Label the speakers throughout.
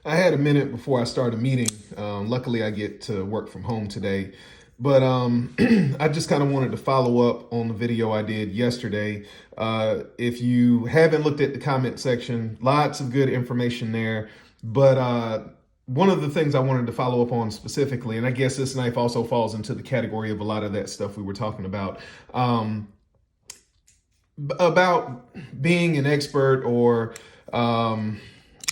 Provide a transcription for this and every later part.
Speaker 1: I had a minute before I start a meeting. Luckily, I get to work from home today. But I just kind of wanted to follow up on the video I did yesterday. If you haven't looked at the comment section, lots of good information there. But one of the things I wanted to follow up on specifically, and I guess this knife also falls into the category of a lot of that stuff we were talking about being an expert or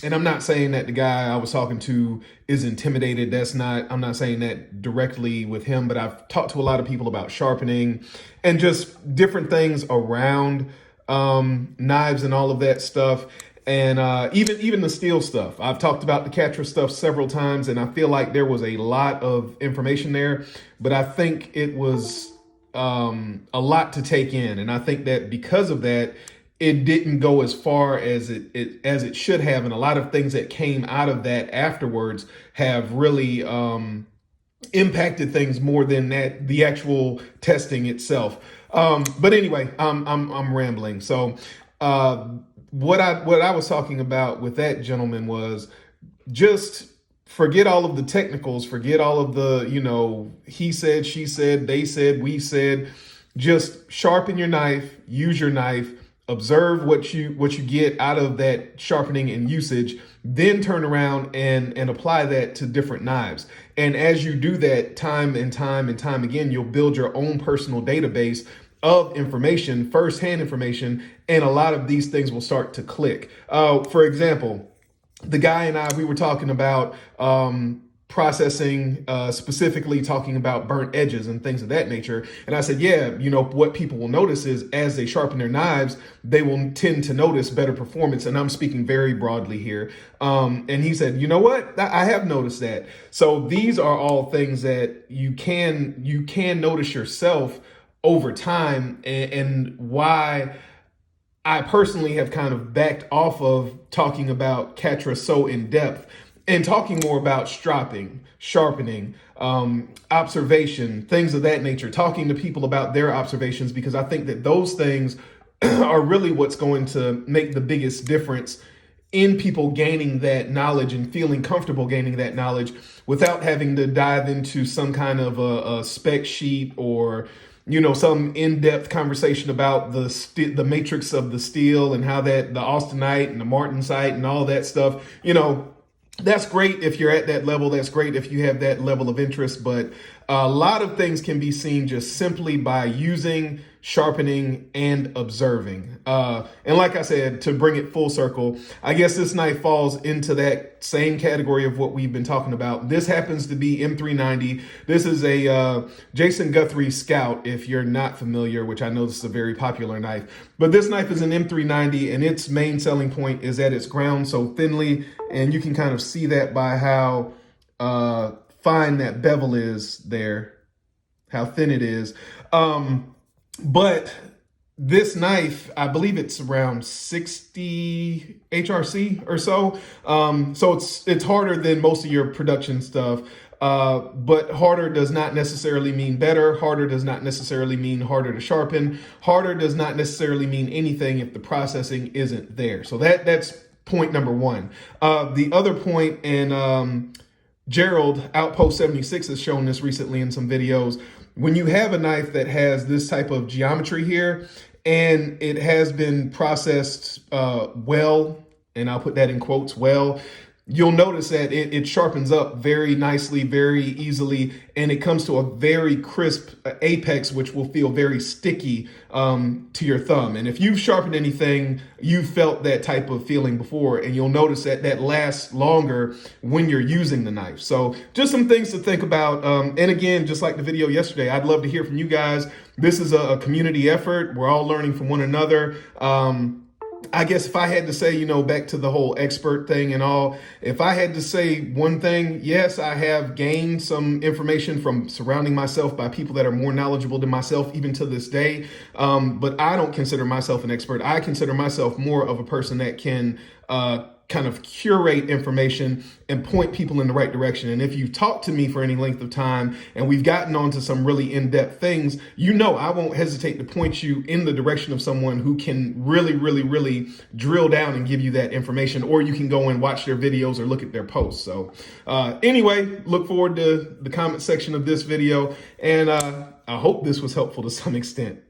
Speaker 1: and I'm not saying that the guy I was talking to is intimidated. I'm not saying that directly with him, but I've talked to a lot of people about sharpening and just different things around knives and all of that stuff. And even the steel stuff. I've talked about the Catra stuff several times, and I feel like there was a lot of information there, but I think it was a lot to take in. And I think that because of that, it didn't go as far as it should have. And a lot of things that came out of that afterwards have really impacted things more than the actual testing itself. But anyway, I'm rambling. So what I was talking about with that gentleman was just forget all of the technicals, forget all of the, he said, she said, they said, we said. Just sharpen your knife, use your knife, observe what you get out of that sharpening and usage, then turn around and apply that to different knives. And as you do that time and time and time again, you'll build your own personal database of information, firsthand information, and a lot of these things will start to click. For example, the guy and we were talking about processing, specifically talking about burnt edges and things of that nature. And I said, yeah, what people will notice is as they sharpen their knives, they will tend to notice better performance. And I'm speaking very broadly here. And he said, you know what? I have noticed that. So these are all things that you can notice yourself over time, and why I personally have kind of backed off of talking about Catra so in depth and talking more about stropping, sharpening, observation, things of that nature, talking to people about their observations, because I think that those things are really what's going to make the biggest difference in people gaining that knowledge and feeling comfortable gaining that knowledge without having to dive into some kind of a spec sheet or some in-depth conversation about the matrix of the steel and how that the austenite and the martensite and all that stuff. That's great if you're at that level. That's great if you have that level of interest. But a lot of things can be seen just simply by using, sharpening, and observing. And like I said, to bring it full circle, I guess this knife falls into that same category of what we've been talking about. This happens to be M390. This is a Jason Guthrie Scout, if you're not familiar, which I know this is a very popular knife. But this knife is an M390, and its main selling point is that it's ground so thinly, and you can kind of see that by how fine that bevel is there, how thin it is. But this knife, I believe it's around 60 HRC or so. So it's harder than most of your production stuff. But harder does not necessarily mean better. Harder does not necessarily mean harder to sharpen. Harder does not necessarily mean anything if the processing isn't there. So that's point number one. The other point, and Gerald, Outpost 76, has shown this recently in some videos. When you have a knife that has this type of geometry here, and it has been processed well, and I'll put that in quotes, well, you'll notice that it sharpens up very nicely, very easily, and it comes to a very crisp apex, which will feel very sticky to your thumb. And if you've sharpened anything, you've felt that type of feeling before, and you'll notice that lasts longer when you're using the knife. So just some things to think about. And again, just like the video yesterday, I'd love to hear from you guys. This is a community effort. We're all learning from one another. I guess if I had to say, back to the whole expert thing and all, if I had to say one thing, yes, I have gained some information from surrounding myself by people that are more knowledgeable than myself, even to this day. But I don't consider myself an expert. I consider myself more of a person that can kind of curate information and point people in the right direction. And if you've talked to me for any length of time and we've gotten onto some really in-depth things, you know I won't hesitate to point you in the direction of someone who can really, really, really drill down and give you that information, or you can go and watch their videos or look at their posts. So anyway, look forward to the comment section of this video, and I hope this was helpful to some extent.